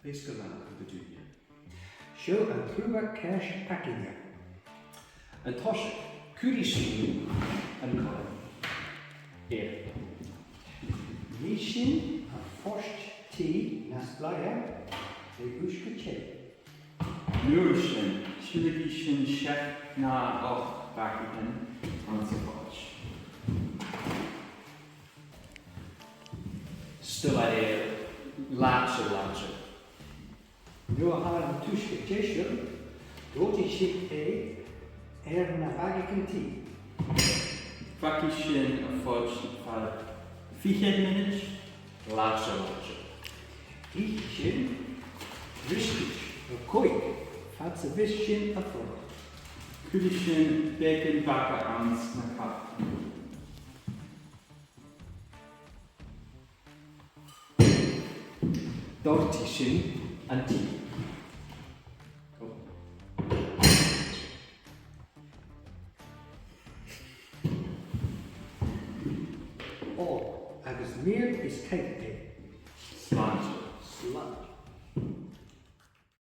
Fees gymal yn Virginia. Sio yn Srùbag cash packing. Yn tosig, cwri sy'n yn coen. Nishin a fost tea nas blaia e ushka che. Nurshin, Shiligishin Shek Na Och Bakihan on Savage. Still ar laatse. Nu har tushka cheshur, roti shik na bagikan tea. Fakishin a Fudge Fad Fihed Minich, Laatse. Ishin, riskish, a koi, fatsa vishin a frog. Kudishin Bacon Baka Ans Nakap. Dorti sy'n yn ti. Or, agus meer is cake Slange. sludge.